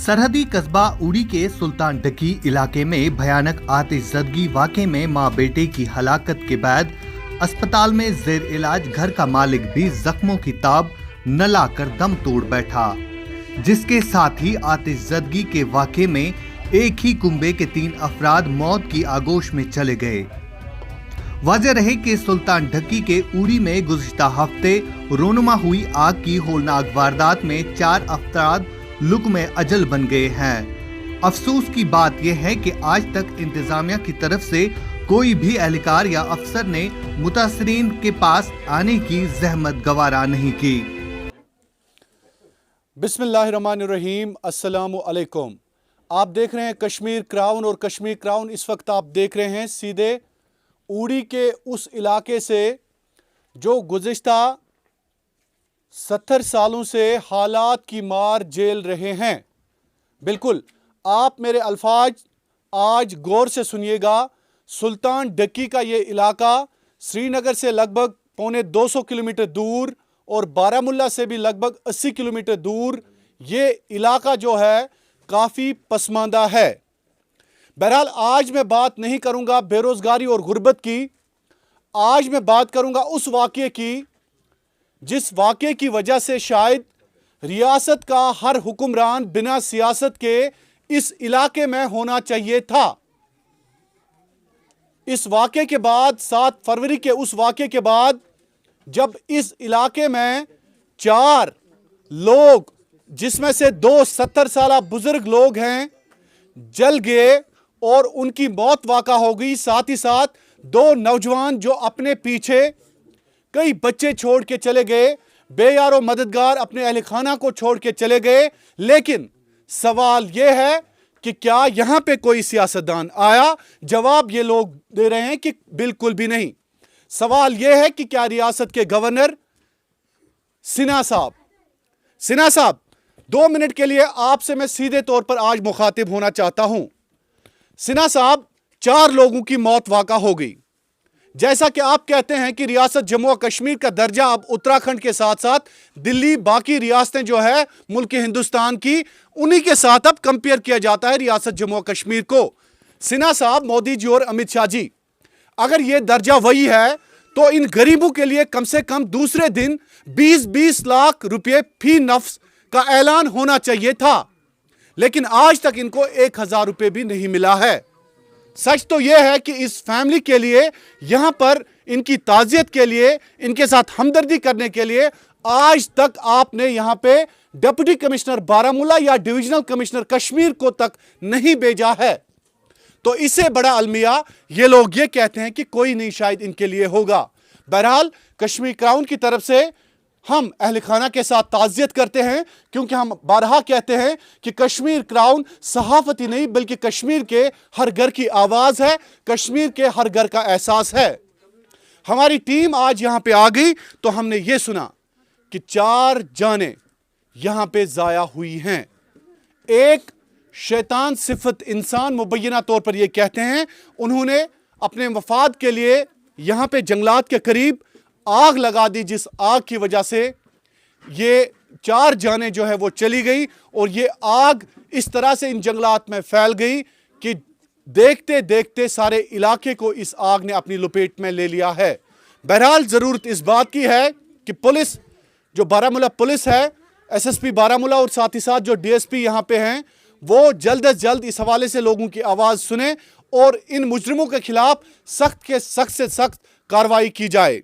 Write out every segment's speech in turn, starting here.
सरहदी कस्बा उड़ी के सुल्तान डकी इलाके में भयानक आतिशज़दगी वाक़े में मां बेटे की हलाकत के बाद अस्पताल में जेर इलाज घर का मालिक भी जख्मों की ताब न लाकर दम तोड़ बैठा, जिसके साथ ही आतिशज़दगी के वाक़े में एक ही कुंबे के 3 अफराद मौत की आगोश में चले गए। वाज़ेह रहे कि सुल्तान डकी के उड़ी में गुज़िश्ता हफ्ते रोनुमा हुई आग की होलनाक वारदात में 4 अफराद लुक़्म अजल बन गए हैं। अफसोस की बात यह है कि आज तक इंतजामिया की तरफ से कोई भी एहलकार या अफसर ने मुतासरीन के पास आने की जहमत गवारा नहीं की। बिस्मिल्लाहिर्रहमानिर्रहीम, अस्सलामु अलैकुम। आप देख रहे हैं कश्मीर क्राउन और कश्मीर क्राउन इस वक्त आप देख रहे हैं सीधे उड़ी के उस इलाके से जो गुज़िश्ता 70 सालों से हालात की मार झेल रहे हैं। बिल्कुल, आप मेरे अल्फाज आज गौर से सुनिएगा। सुल्तान डक्की का ये इलाका श्रीनगर से लगभग 250 किलोमीटर दूर और बारामुल्ला से भी लगभग 80 किलोमीटर दूर ये इलाका जो है काफ़ी पसमानदा है। बहरहाल आज मैं बात नहीं करूंगा बेरोज़गारी और गुर्बत की, आज मैं बात करूंगा उस वाक़े की जिस वाक़े की वजह से शायद रियासत का हर हुक्मरान बिना सियासत के इस इलाके में होना चाहिए था। इस वाक़े के बाद 7 फरवरी के उस वाक़े के बाद जब इस इलाके में 4 लोग जिसमें से 2 70 साल बुजुर्ग लोग हैं जल गए और उनकी मौत वाक़ा हो गई, साथ ही साथ 2 नौजवान जो अपने पीछे कई बच्चे छोड़ के चले गए, बेयारो मददगार अपने अहल खाना को छोड़ के चले गए। लेकिन सवाल यह है कि क्या यहां पे कोई सियासतदान आया? जवाब ये लोग दे रहे हैं कि बिल्कुल भी नहीं। सवाल यह है कि क्या रियासत के गवर्नर सिन्हा साहब 2 मिनट के लिए आपसे मैं सीधे तौर पर आज मुखातिब होना चाहता हूं। सिन्हा साहब, 4 लोगों की मौत वाक़ा हो गई। जैसा कि आप कहते हैं कि रियासत जम्मू और कश्मीर का दर्जा अब उत्तराखंड के साथ साथ दिल्ली, बाकी रियासतें जो है मुल्क हिंदुस्तान की, उन्हीं के साथ अब कंपेयर किया जाता है रियासत जम्मू और कश्मीर को। सिन्हा साहब, मोदी जी और अमित शाह जी, अगर ये दर्जा वही है तो इन गरीबों के लिए कम से कम दूसरे दिन 20-20 लाख रुपए फी नफ्स का ऐलान होना चाहिए था, लेकिन आज तक इनको 1000 रुपए भी नहीं मिला है। सच तो यह है कि इस फैमिली के लिए यहां पर इनकी ताज़ियत के लिए, इनके साथ हमदर्दी करने के लिए आज तक आपने यहां पे डिप्टी कमिश्नर बारामूला या डिविजनल कमिश्नर कश्मीर को तक नहीं भेजा है। तो इससे बड़ा अलमिया ये लोग ये कहते हैं कि कोई नहीं शायद इनके लिए होगा। बहरहाल कश्मीर क्राउन की तरफ से हम अहल खाना के साथ ताज़ियत करते हैं, क्योंकि हम बारहा कहते हैं कि कश्मीर क्राउन सहाफ़ती नहीं बल्कि कश्मीर के हर घर की आवाज़ है, कश्मीर के हर घर का एहसास है। हमारी टीम आज यहाँ पे आ गई तो हमने ये सुना कि 4 जानें यहाँ पे ज़ाया हुई हैं। एक शैतान सिफत इंसान मुबैना तौर पर ये कहते हैं, उन्होंने अपने मफाद के लिए यहाँ पे जंगलात के करीब आग लगा दी, जिस आग की वजह से ये 4 जानें जो है वो चली गई और ये आग इस तरह से इन जंगलात में फैल गई कि देखते देखते सारे इलाके को इस आग ने अपनी लपेट में ले लिया है। बहरहाल ज़रूरत इस बात की है कि पुलिस, जो बारामूला पुलिस है, SSP बारामूला और साथ ही साथ जो DSP यहाँ पे हैं, वो जल्द अज जल्द इस हवाले से लोगों की आवाज़ सुने और इन मुजरिमों के खिलाफ सख्त से सख्त कार्रवाई की जाए।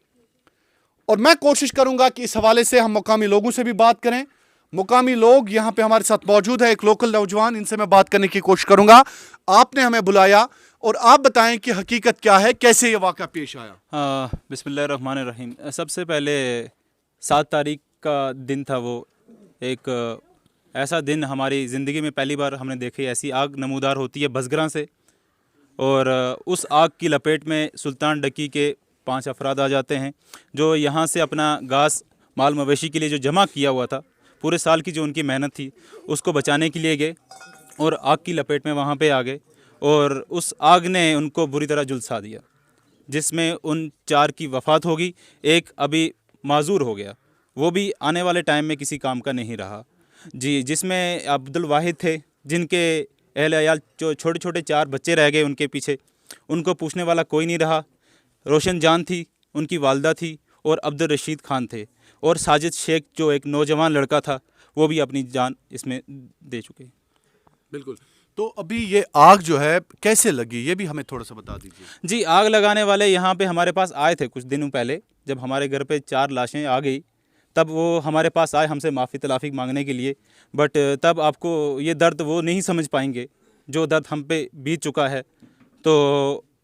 और मैं कोशिश करूंगा कि इस हवाले से हम मुकामी लोगों से भी बात करें। मुकामी लोग यहाँ पे हमारे साथ मौजूद है, एक लोकल नौजवान, इनसे मैं बात करने की कोशिश करूंगा। आपने हमें बुलाया और आप बताएं कि हकीकत क्या है, कैसे ये वाक़ा पेश आया। बिस्मिल्लाहिर्रहमानिर्रहीम। सबसे पहले 7 तारीख का दिन था। वो एक ऐसा दिन हमारी ज़िंदगी में पहली बार हमने देखी ऐसी आग नमूदार होती है बसगरां से, और उस आग की लपेट में सुल्तान डक्की के 5 अफराद आ जाते हैं, जो यहाँ से अपना घास माल मवेशी के लिए जो जमा किया हुआ था, पूरे साल की जो उनकी मेहनत थी, उसको बचाने के लिए गए और आग की लपेट में वहाँ पे आ गए और उस आग ने उनको बुरी तरह झुलसा दिया, जिसमें उन 4 की वफ़ात हो गई। एक अभी माजूर हो गया, वो भी आने वाले टाइम में किसी काम का नहीं रहा जी। जिसमें अब्दुल वाहिद थे, जिनके अहल अयाल जो छोटे छोटे 4 बच्चे रह गए उनके पीछे, उनको पूछने वाला कोई नहीं रहा। रोशन जान थी, उनकी वालदा थी, और अब्दुल रशीद खान थे, और साजिद शेख जो एक नौजवान लड़का था वो भी अपनी जान इसमें दे चुके। बिल्कुल। तो अभी ये आग जो है कैसे लगी, ये भी हमें थोड़ा सा बता दीजिए। जी, आग लगाने वाले यहाँ पे हमारे पास आए थे कुछ दिनों पहले, जब हमारे घर पे 4 लाशें आ गई तब वो हमारे पास आए हमसे माफ़ी तलाफ़ी मांगने के लिए। बट तब आपको ये दर्द वो नहीं समझ पाएंगे जो दर्द हम पे बीत चुका है। तो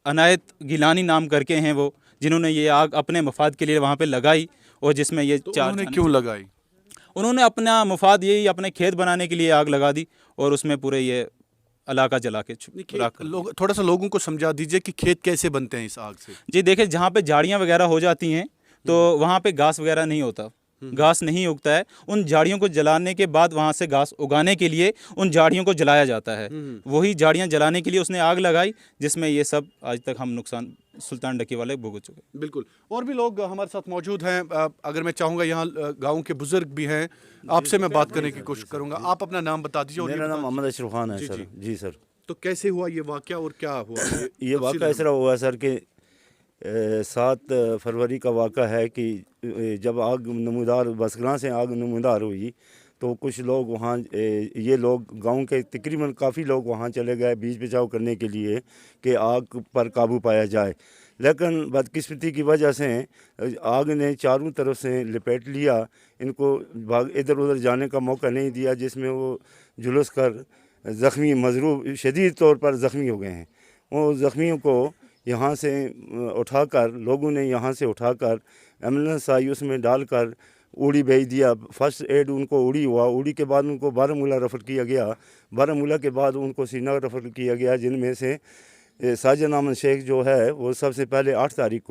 अनायत गिलानी नाम करके हैं वो, जिन्होंने ये आग अपने मफाद के लिए वहाँ पे लगाई, और जिसमें ये तो 4 उन्होंने क्यों लगाई? उन्होंने अपना मफाद यही अपने खेत बनाने के लिए आग लगा दी, और उसमें पूरे ये इलाका जला के राख कर दिया। लोग थोड़ा सा लोगों को समझा दीजिए कि खेत कैसे बनते हैं इस आग से। जी देखिए, जहाँ पे झाड़ियाँ वगैरह हो जाती हैं तो वहाँ पे घास वगैरह नहीं होता, घास नहीं उगता है। उन झाड़ियों को जलाने के बाद वहाँ से घास उगाने के लिए उन झाड़ियों को जलाया जाता है। वही झाड़ियाँ जलाने के लिए उसने आग लगाई, जिसमें ये सब आज तक हम नुकसान सुल्तान डकी वाले भुगत चुके। बिल्कुल। और भी लोग हमारे साथ मौजूद हैं। अगर मैं चाहूँगा यहाँ गाँव के बुजुर्ग भी हैं, आपसे मैं बात करने की कोशिश करूँगा। आप अपना नाम बता दीजिए। और मेरा नाम मोहम्मद अशरफ खान है सर। जी सर। तो कैसे हुआ ये वाक़या और क्या हुआ? ये वाक़या इस तरह हुआ सर कि 7 फरवरी का वाक़ा है कि जब आग नमूदार बसगरा से आग नमूदार हुई तो कुछ लोग वहाँ ये लोग गांव के तकरीबन काफ़ी लोग वहाँ चले गए बीच बचाव करने के लिए कि आग पर काबू पाया जाए। लेकिन बदकिस्मती की वजह से आग ने चारों तरफ से लपेट लिया, इनको भाग इधर उधर जाने का मौका नहीं दिया, जिसमें वो जुलूस कर ज़ख्मी मजरूब शदीद तौर पर ज़ख्मी हो गए हैं। वो ज़ख्मियों को यहाँ से उठाकर लोगों ने यहाँ से उठाकर एम्बुलेंस आई, उसमें डालकर उड़ी भेज दिया। फर्स्ट एड उनको उड़ी हुआ, उड़ी के बाद उनको बारामूला रेफ़र किया गया, बारामूला के बाद उनको श्रीनगर रेफ़र किया गया, जिनमें से साजिद अहमद शेख जो है वो सबसे पहले 8 तारीख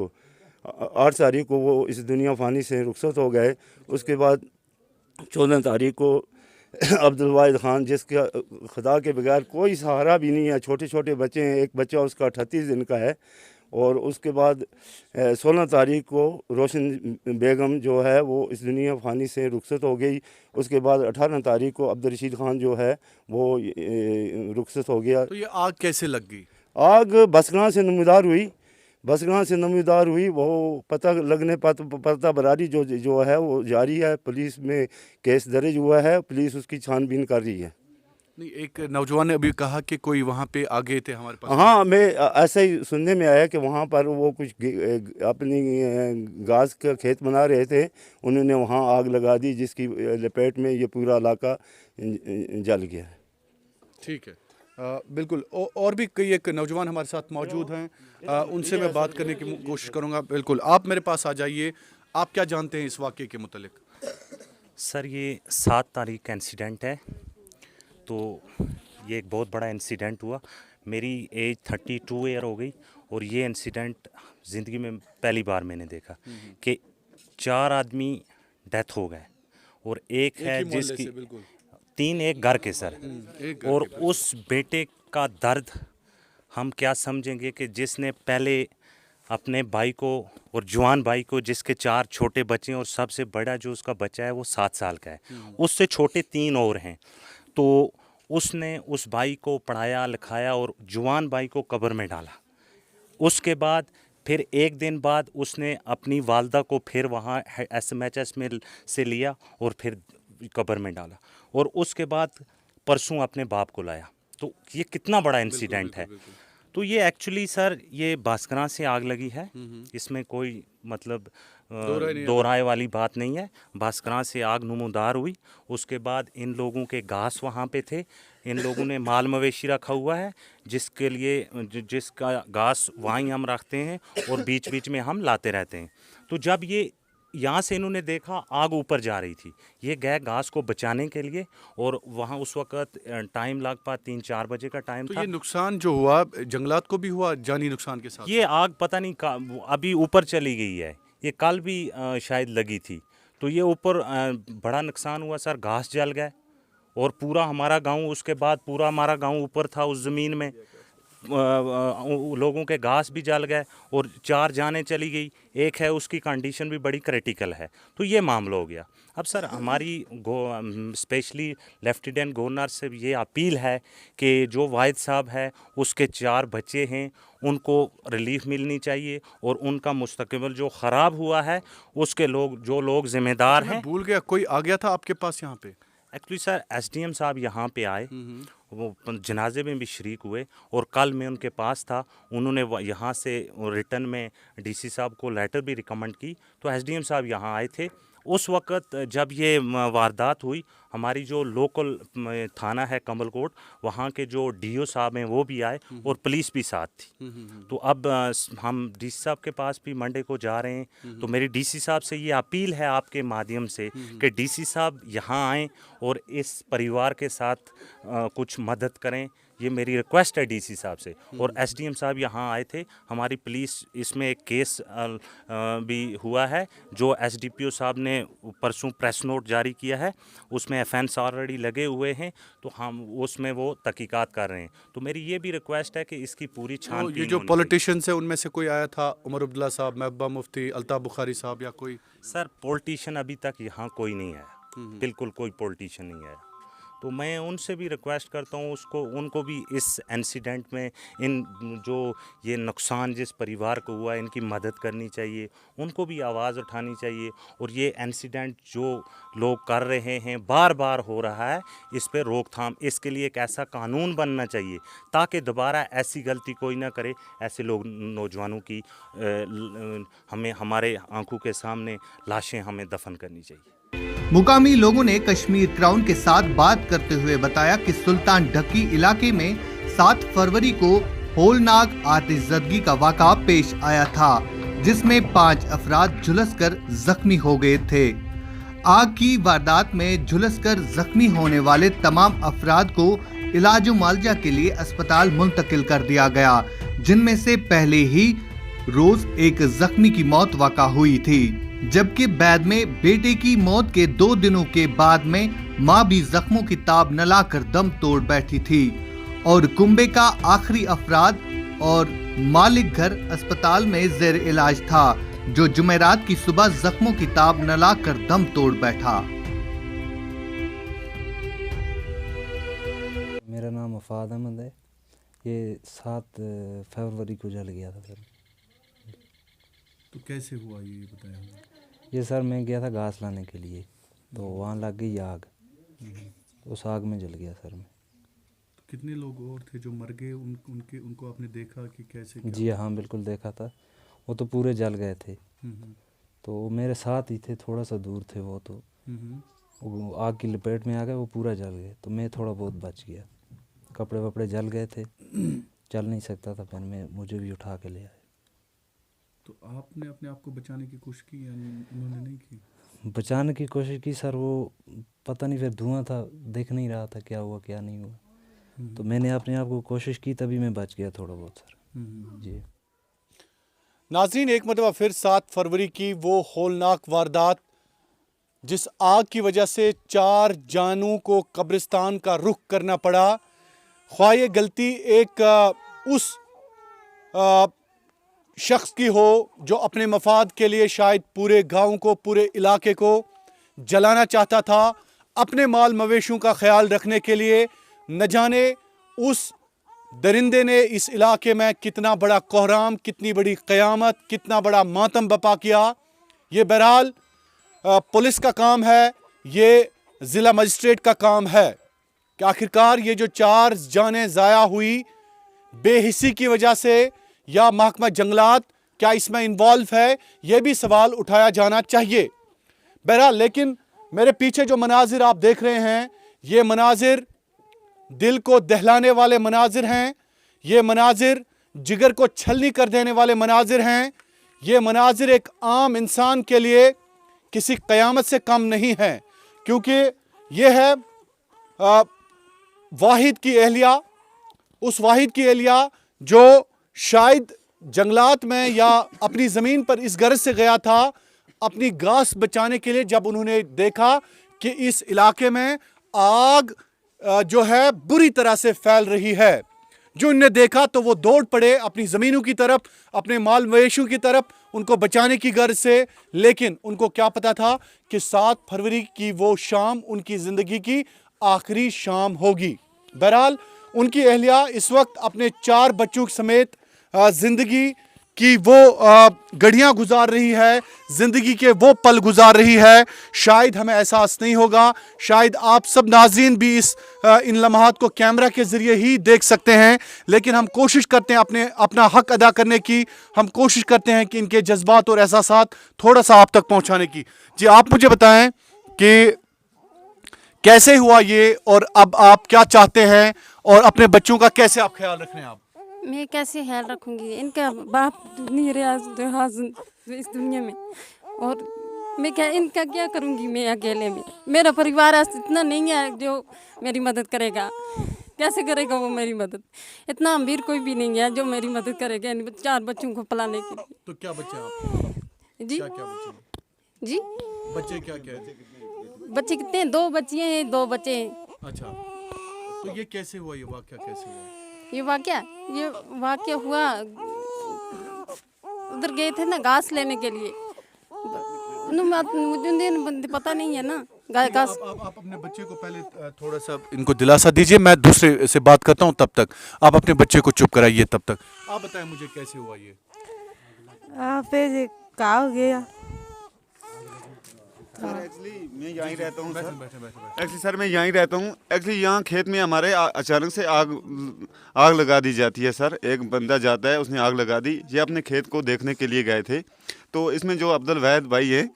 को वो इस दुनिया फ़ानी से रुखसत हो गए। उसके बाद 14 तारीख को अब्दुल वाहिद ख़ान, जिसका खुदा के बगैर कोई सहारा भी नहीं है, छोटे छोटे बच्चे हैं, एक बच्चा उसका 38 दिन का है। और उसके बाद 16 तारीख को रोशन बेगम जो है वो इस दुनिया फ़ानी से रुखसत हो गई। उसके बाद 18 तारीख को अब्दुल रशीद ख़ान जो है वो रुखसत हो गया। तो ये आग कैसे लग गई? आग बसगरा से नमूदार हुई, बसगरा से नमूदार हुई। वो पता लगने पता बरारी जो है वो जारी है, पुलिस में केस दर्ज हुआ है, पुलिस उसकी छानबीन कर रही है। नहीं, एक नौजवान ने अभी कहा कि कोई वहाँ पे आ गए थे हमारे पास। हाँ, मैं ऐसा ही सुनने में आया कि वहाँ पर वो कुछ अपनी घास का खेत बना रहे थे, उन्होंने वहाँ आग लगा दी, जिसकी लपेट में ये पूरा इलाका जल गया। ठीक है। बिल्कुल। और भी कई एक नौजवान हमारे साथ मौजूद हैं, उनसे मैं बात करने की कोशिश करूँगा। बिल्कुल, आप मेरे पास आ जाइए। आप क्या जानते हैं इस वाक़े के मुतालिक? सर, ये 7 तारीख का इंसिडेंट है। तो ये एक बहुत बड़ा इंसिडेंट हुआ। मेरी एज 32 ईयर हो गई, और ये इंसिडेंट ज़िंदगी में पहली बार मैंने देखा कि 4 आदमी डेथ हो गए, और एक है जिसकी 3 एक घर के सर। और उस बेटे का दर्द हम क्या समझेंगे कि जिसने पहले अपने भाई को और जवान भाई को, जिसके 4 छोटे बच्चे हैं, और सबसे बड़ा जो उसका बच्चा है वो 7 साल का है, उससे छोटे 3 और हैं। तो उसने उस भाई को पढ़ाया लिखाया और जवान भाई को कब्र में डाला। उसके बाद फिर एक दिन बाद उसने अपनी वालदा को फिर वहाँ SMHS में से लिया और फिर कब्र में डाला, और उसके बाद परसों अपने बाप को लाया। तो ये कितना बड़ा इंसिडेंट है। तो ये एक्चुअली सर ये बास्करा से आग लगी है, इसमें कोई मतलब दो राय वाली बात नहीं है। बास्करा से आग नमूदार हुई। उसके बाद इन लोगों के घास वहाँ पे थे, इन लोगों ने माल मवेशी रखा हुआ है, जिसके लिए जिसका घास वहीं हम रखते हैं और बीच बीच में हम लाते रहते हैं। तो जब ये यहाँ से इन्होंने देखा आग ऊपर जा रही थी, ये गए घास को बचाने के लिए, और वहाँ उस वक़्त टाइम लगभग 3-4 बजे का टाइम था। ये नुकसान जो हुआ जंगलात को भी हुआ, जानी नुकसान के साथ? ये आग पता नहीं अभी ऊपर चली गई है, ये कल भी शायद लगी थी। तो ये ऊपर बड़ा नुकसान हुआ सर, घास जल गए, और पूरा हमारा गांव, उसके बाद पूरा हमारा गांव ऊपर था उस ज़मीन में, लोगों के घास भी जल गए और 4 जानें चली गई, एक है उसकी कंडीशन भी बड़ी क्रिटिकल है। तो ये मामला हो गया। अब सर हमारी स्पेशली लेफ्टिनेंट गवर्नर से ये अपील है कि जो वाहिद साहब है उसके 4 बच्चे हैं, उनको रिलीफ मिलनी चाहिए और उनका मुस्तकबिल जो ख़राब हुआ है उसके जो लोग ज़िम्मेदार हैं। मैं भूल गया, कोई आ गया था आपके पास यहाँ पे? एक्चुअली सर एसडीएम साहब यहाँ पे आए, वो जनाजे में भी शरीक हुए और कल मैं उनके पास था। उन्होंने यहाँ से रिटर्न में डीसी साहब को लेटर भी रिकमेंड की, तो एसडीएम साहब यहाँ आए थे। उस वक़्त जब ये वारदात हुई, हमारी जो लोकल थाना है कमलकोट, वहाँ के जो डीओ साहब हैं वो भी आए और पुलिस भी साथ थी। तो अब हम डीसी साहब के पास भी मंडे को जा रहे हैं, तो मेरी डीसी साहब से ये अपील है आपके माध्यम से कि डीसी साहब यहाँ आएँ और इस परिवार के साथ कुछ मदद करें। ये मेरी रिक्वेस्ट है डीसी साहब से। और एसडीएम साहब यहाँ आए थे, हमारी पुलिस इसमें एक केस भी हुआ है जो एसडीपीओ साहब ने परसों प्रेस नोट जारी किया है, उसमें एफएनस ऑलरेडी लगे हुए हैं, तो हम उसमें वो तहकीकात कर रहे हैं। तो मेरी ये भी रिक्वेस्ट है कि इसकी पूरी तो छानबीन ये जो होनी पॉलिटिशियंस है उनमें से कोई आया था? उमर अब्दुल्ला साहब, महबूबा मुफ्ती, अल्ताफ बुखारी साहब या कोई? चाहिए। सर पॉलिटिशियन अभी तक यहाँ कोई नहीं आया, बिल्कुल कोई पॉलिटिशियन नहीं आया। तो मैं उनसे भी रिक्वेस्ट करता हूँ उनको भी इस इंसिडेंट में इन जो ये नुकसान जिस परिवार को हुआ इनकी मदद करनी चाहिए, उनको भी आवाज़ उठानी चाहिए। और ये इंसिडेंट जो लोग कर रहे हैं बार बार हो रहा है, इस पे रोकथाम, इसके लिए एक ऐसा कानून बनना चाहिए ताकि दोबारा ऐसी गलती कोई ना करे। ऐसे लोग नौजवानों की हमें हमारे आंखों के सामने लाशें हमें दफन करनी चाहिए। मुकामी लोगों ने कश्मीर क्राउन के साथ बात करते हुए बताया कि सुल्तान ढक्की इलाके में 7 फरवरी को होलनाक आतिशज़दगी का वाक़ा पेश आया था, जिसमें 5 अफराद झुलसकर जख्मी हो गए थे। आग की वारदात में झुलसकर जख्मी होने वाले तमाम अफराद को इलाज मुआवजा के लिए अस्पताल मुंतकिल कर दिया गया, जिनमें से पहले ही रोज एक जख्मी की मौत वाक़ा हुई थी, जबकि बाद में बेटे की मौत के 2 दिनों के बाद में मां भी जख्मों की ताब न लाकर दम तोड़ बैठी थी और कुंबे का आखिरी अफराद और मालिक घर अस्पताल में जेर इलाज था, जो जुमेरात की सुबह जख्मों की ताब न लाकर दम तोड़ बैठा। मेरा नाम मुफाद अहमद है। ये 7 फरवरी को जल गया था सर। तो कैसे हुआ ये बताया हमें? ये सर मैं गया था घास लाने के लिए, तो वहाँ लग गई आग, उस आग में जल गया सर मैं। तो कितने लोग और थे जो मर गए? उनको आपने देखा कि कैसे क्या? जी हाँ, बिल्कुल देखा था। वो तो पूरे जल गए थे, तो वो मेरे साथ ही थे, थोड़ा सा दूर थे वो, तो वो आग की लपेट में आ गए, वो पूरा जल गए। तो मैं थोड़ा बहुत बच गया, कपड़े वपड़े जल गए थे, चल नहीं सकता था, फिर मुझे भी उठा के ले आए। तो आपने अपने आप को बचाने की कोशिश की या उन्होंने नहीं की? बचाने की कोशिश की सर, वो पता नहीं, फिर धुआं था, देख नहीं रहा था क्या हुआ क्या नहीं हुआ। तो मैंने अपने आप को कोशिश की, तभी मैं बच गया थोड़ा बहुत सर। जी नाज़रीन, एक मरतबा फिर 7 फरवरी की वो होलनाक वारदात, जिस आग की वजह से 4 जानों को कब्रिस्तान का रुख करना पड़ा। ख्वाह ये गलती एक उस शख्स की हो जो अपने मफाद के लिए शायद पूरे गांव को, पूरे इलाके को जलाना चाहता था, अपने माल मवेशियों का ख्याल रखने के लिए। न जाने उस दरिंदे ने इस इलाके में कितना बड़ा कोहराम, कितनी बड़ी क़यामत, कितना बड़ा मातम बपा किया। ये बहरहाल पुलिस का काम है, ये ज़िला मजिस्ट्रेट का काम है कि आखिरकार ये जो 4 जानें ज़ाया हुई बेहिसी की वजह से, या महकमा जंगलात क्या इसमें इन्वॉल्व है, ये भी सवाल उठाया जाना चाहिए। बहरहाल, लेकिन मेरे पीछे जो मनाजिर आप देख रहे हैं, ये मनाजिर दिल को दहलाने वाले मनाजिर हैं। ये मनाजिर जिगर को छलनी कर देने वाले मनाजिर हैं। ये मनाजिर एक आम इंसान के लिए किसी क़यामत से कम नहीं है, क्योंकि ये है वाहिद की एहलिया, उस वाहिद की एहलिया जो शायद जंगलात में या अपनी ज़मीन पर इस गर्ज से गया था अपनी घास बचाने के लिए, जब उन्होंने देखा कि इस इलाके में आग जो है बुरी तरह से फैल रही है, जो इनने देखा तो वो दौड़ पड़े अपनी ज़मीनों की तरफ, अपने माल मवेशियों की तरफ, उनको बचाने की गर्ज से। लेकिन उनको क्या पता था कि 7 फरवरी की वो शाम उनकी ज़िंदगी की आखिरी शाम होगी। बहरहाल उनकी अहलिया इस वक्त अपने 4 बच्चों समेत ज़िंदगी कि वो घड़ियाँ गुजार रही है, ज़िंदगी के वो पल गुजार रही है। शायद हमें एहसास नहीं होगा, शायद आप सब नाज़रीन भी इन लम्हात को कैमरा के ज़रिए ही देख सकते हैं, लेकिन हम कोशिश करते हैं अपना हक अदा करने की। हम कोशिश करते हैं कि इनके जज्बात और एहसासात थोड़ा सा आप तक पहुँचाने की। जी, आप मुझे बताएं कि कैसे हुआ ये, और अब आप क्या चाहते हैं, और अपने बच्चों का कैसे आप ख्याल रख रहे हैं? आप मैं कैसे ख्याल रखूंगी, इनका बाप नहीं रहा इस दुनिया में, और मैं इनका क्या करूंगी मैं अकेले में। मेरा परिवार इतना नहीं है जो मेरी मदद करेगा। कैसे करेगा वो मेरी मदद? इतना अमीर कोई भी नहीं है जो मेरी मदद करेगा इन 4 बच्चों को पलाने के लिए। तो क्या बच्चे आप? जी क्या बच्चे? जी, बच्चे क्या? बच्चे कितने हैं? 2 बच्चियाँ हैं, 2 बच्चे हैं। अच्छा, तो ये कैसे हुआ, ये वाक़या कैसे हुआ? ये वाक़या हुआ, उधर गए थे ना घास लेने के लिए। मुझे पता नहीं है ना घास। आप अपने बच्चे को पहले थोड़ा सा इनको दिलासा दीजिए, मैं दूसरे से बात करता हूँ, तब तक आप अपने बच्चे को चुप कराइए। तब तक आप बताएं मुझे कैसे हुआ ये? क्या हो गया? एक्चुअली मैं यहीं रहता हूँ सर। मैं यहीं रहता हूँ। एक्चुअली यहाँ खेत में हमारे अचानक से आग लगा दी जाती है सर। एक बंदा जाता है, उसने आग लगा दी। ये अपने खेत को देखने के लिए गए थे, तो इसमें जो अब्दुल वहीद भाई है,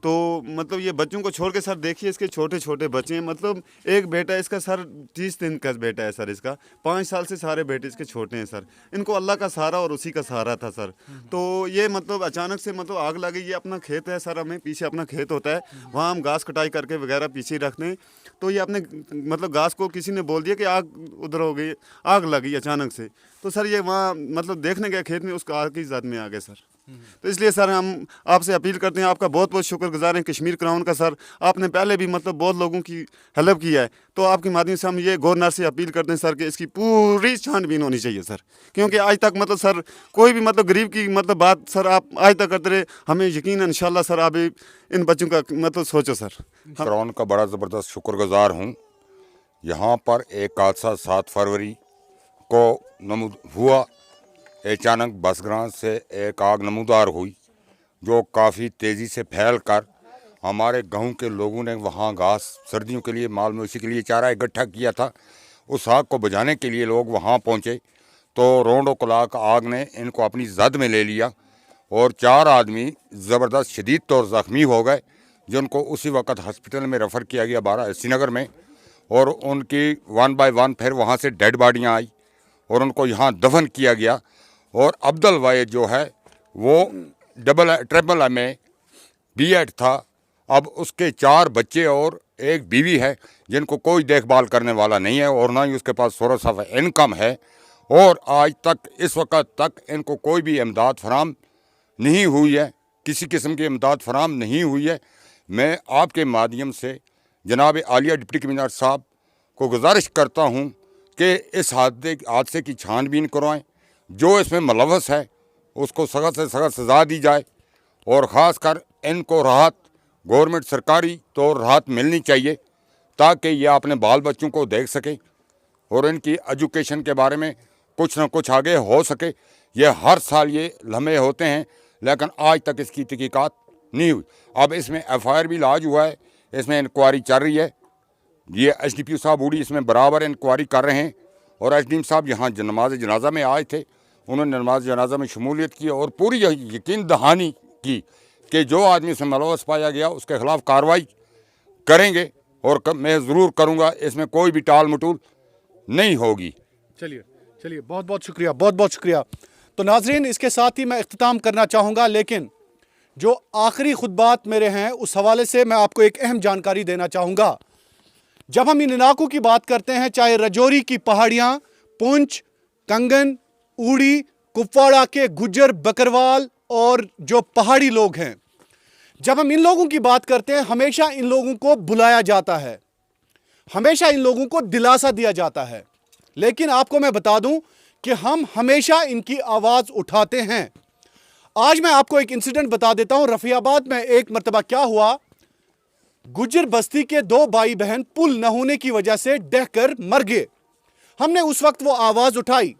तो मतलब ये बच्चों को छोड़ के सर देखिए, इसके छोटे छोटे बच्चे हैं। मतलब एक बेटा इसका सर 30 दिन का बेटा है सर, इसका 5 साल से सारे बेटे इसके छोटे हैं सर। इनको अल्लाह का सहारा और उसी का सहारा था सर। तो ये मतलब अचानक से मतलब आग लगी। ये अपना खेत है सर, हमें पीछे अपना खेत होता है, वहाँ हम घास कटाई करके वगैरह पीछे रखते हैं। तो ये अपने मतलब घास को किसी ने बोल दिया कि आग उधर हो गई, आग लगी अचानक से। तो सर ये वहाँ मतलब देखने गए खेत में, उसका आग की ज़द में आ गए सर। तो इसलिए सर हम आपसे अपील करते हैं, आपका बहुत बहुत शुक्रगुजार हैं कश्मीर क्राउन का सर। आपने पहले भी मतलब बहुत लोगों की हेल्प की है, तो आपके माध्यम से हम ये गवर्नर से अपील करते हैं सर कि इसकी पूरी छानबीन होनी चाहिए सर। क्योंकि आज तक मतलब सर कोई भी मतलब गरीब की मतलब बात सर आप आज तक करते रहे। हमें यकीन है इंशाल्लाह सर आप इन बच्चों का मतलब सोचो सर। क्राउन का बड़ा ज़बरदस्त शुक्रगुजार हूँ। यहाँ पर एक हादसा 7 फरवरी को हुआ। अचानक बसग्रां से एक आग नमूदार हुई, जो काफ़ी तेज़ी से फैल कर हमारे गांव के लोगों ने वहां घास, सर्दियों के लिए माल मवेशी के लिए चारा इकट्ठा किया था। उस आग को बुझाने के लिए लोग वहां पहुंचे, तो रोंडो क्लाक आग ने इनको अपनी जद में ले लिया और 4 आदमी ज़बरदस्त शदीद तौर ज़ख्मी हो गए, जिनको उसी वक्त हॉस्पिटल में रेफ़र किया गया 12 श्रीनगर में। और उनकी 1 बाय 1 फिर वहाँ से डेड बाडियाँ आई और उनको यहाँ दफन किया गया। और अब्दुल वहीद जो है वो ट्रिपल में B.Ed था। अब उसके 4 बच्चे और एक बीवी है, जिनको कोई देखभाल करने वाला नहीं है और ना ही उसके पास सोर्स ऑफ इनकम है। और आज तक इस वक्त तक इनको कोई भी इमदाद फराम नहीं हुई है, किसी किस्म की इमदाद फराम नहीं हुई है। मैं आपके माध्यम से जनाब आलिया डिप्टी कमिश्नर साहब को गुजारिश करता हूँ कि इस हादसे की छानबीन करवाएं। जो इसमें मुलव्वस है उसको सख्त से सख्त सज़ा दी जाए, और ख़ास कर इनको राहत, गवर्नमेंट सरकारी तो राहत मिलनी चाहिए, ताकि ये अपने बाल बच्चों को देख सकें और इनकी एजुकेशन के बारे में कुछ ना कुछ आगे हो सके। ये हर साल ये लम्हे होते हैं, लेकिन आज तक इसकी तहकीकात नहीं हुई। अब इसमें FIR भी लाज हुआ है, इसमें इंक्वायरी चल रही है। ये SDPO साहब बूढ़ी इसमें बराबर इंक्वायरी कर रहे हैं। और SDM साहब यहाँ नमाज जनाजा में आए थे, उन्होंने नमाज जनाजा में शमूलियत की और पूरी यकीन दहानी की कि जो आदमी इसमें मुलव्वस पाया गया उसके ख़िलाफ़ कार्रवाई करेंगे, और मैं ज़रूर करूँगा। इसमें कोई भी टाल मटोल नहीं होगी। चलिए बहुत बहुत शुक्रिया, बहुत बहुत शुक्रिया। तो नाजरीन, इसके साथ ही मैं इख्तिताम करना चाहूँगा, लेकिन जो आखिरी खुतबात मेरे हैं उस हवाले से मैं आपको एक अहम जानकारी देना चाहूँगा। जब हम इन इलाकों की बात करते हैं, चाहे रजौरी की पहाड़ियाँ, पुंछ, कंगन, ऊड़ी, कुपवाड़ा के गुज्जर, बकरवाल और जो पहाड़ी लोग हैं, जब हम इन लोगों की बात करते हैं, हमेशा इन लोगों को बुलाया जाता है, हमेशा इन लोगों को दिलासा दिया जाता है। लेकिन आपको मैं बता दूं कि हम हमेशा इनकी आवाज़ उठाते हैं। आज मैं आपको एक इंसिडेंट बता देता हूं। रफियाबाद में एक मरतबा क्या हुआ, गुज्जर बस्ती के दो भाई बहन पुल न होने की वजह से डहकर मर गए। हमने उस वक्त वो आवाज़ उठाई।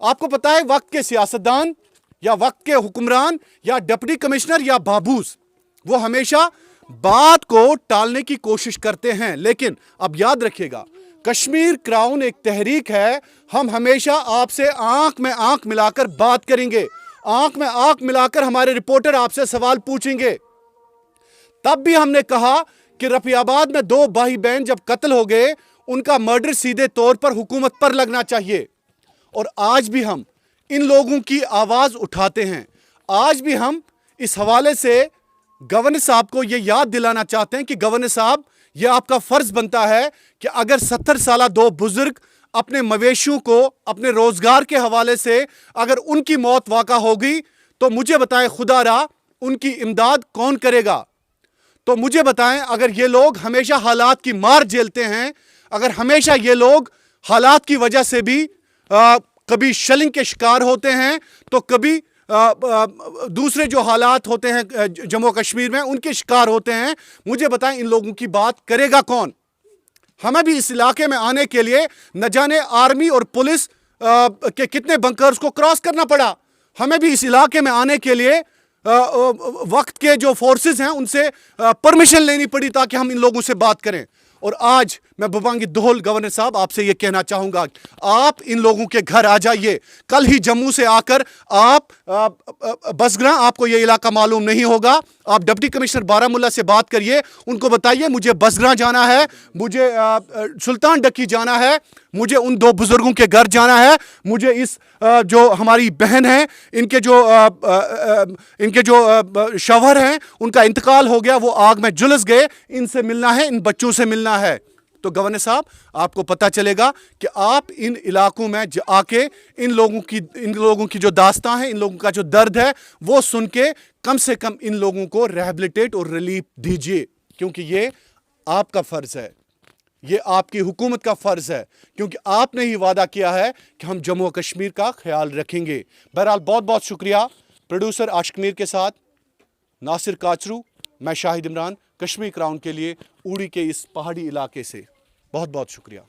आपको पता है, वक्त के सियासतदान या वक्त के हुक्मरान या डिप्टी कमिश्नर या बाबूस, वो हमेशा बात को टालने की कोशिश करते हैं। लेकिन अब याद रखिएगा, कश्मीर क्राउन एक तहरीक है। हम हमेशा आपसे आंख में आंख मिलाकर बात करेंगे, आंख में आंख मिलाकर हमारे रिपोर्टर आपसे सवाल पूछेंगे। तब भी हमने कहा कि रफियाबाद में दो भाई बहन जब कत्ल हो गए, उनका मर्डर सीधे तौर पर हुकूमत पर लगना चाहिए। और आज भी हम इन लोगों की आवाज़ उठाते हैं। आज भी हम इस हवाले से गवर्नर साहब को यह याद दिलाना चाहते हैं कि गवर्नर साहब, यह आपका फ़र्ज़ बनता है कि अगर 70 साल दो बुजुर्ग अपने मवेशियों को अपने रोज़गार के हवाले से अगर उनकी मौत वाक़ा होगी, तो मुझे बताएं खुदारा उनकी इमदाद कौन करेगा। तो मुझे बताएं, अगर ये लोग हमेशा हालात की मार झेलते हैं, अगर हमेशा ये लोग हालात की वजह से भी कभी शलिंग के शिकार होते हैं, तो कभी दूसरे जो हालात होते हैं जम्मू कश्मीर में उनके शिकार होते हैं, मुझे बताएं इन लोगों की बात करेगा कौन। हमें भी इस इलाके में आने के लिए न जाने आर्मी और पुलिस के कितने बंकर्स को क्रॉस करना पड़ा। हमें भी इस इलाके में आने के लिए वक्त के जो फोर्सेस हैं उनसे परमिशन लेनी पड़ी ताकि हम इन लोगों से बात करें। और आज मैं बबांगी दोहल गवर्नर साहब आपसे ये कहना चाहूँगा, आप इन लोगों के घर आ जाइए। कल ही जम्मू से आकर आप बसग्रां, आपको ये इलाका मालूम नहीं होगा, आप डिप्टी कमिश्नर बारामूला से बात करिए, उनको बताइए मुझे बसग्रां जाना है, मुझे सुल्तान डक्की जाना है, मुझे उन दो बुजुर्गों के घर जाना है, मुझे इस जो हमारी बहन है इनके जो शौहर हैं उनका इंतकाल हो गया, वो आग में झुलस गए, इनसे मिलना है, इन बच्चों से मिलना है। तो गवर्नर साहब, आपको पता चलेगा कि आप इन इलाकों में आके इन लोगों की जो दास्तां है, इन लोगों का जो दर्द है, वो सुन के कम से कम इन लोगों को रिहैबिलिटेट और रिलीफ दीजिए, क्योंकि ये आपका फ़र्ज़ है, ये आपकी हुकूमत का फ़र्ज़ है, क्योंकि आपने ही वादा किया है कि हम जम्मू कश्मीर का ख्याल रखेंगे। बहरहाल बहुत बहुत शुक्रिया। प्रोड्यूसर आशिक मीर के साथ नासिर काचरू, मैं शाहिद इमरान, कश्मीर क्राउन के लिए उड़ी के इस पहाड़ी इलाके से बहुत बहुत शुक्रिया।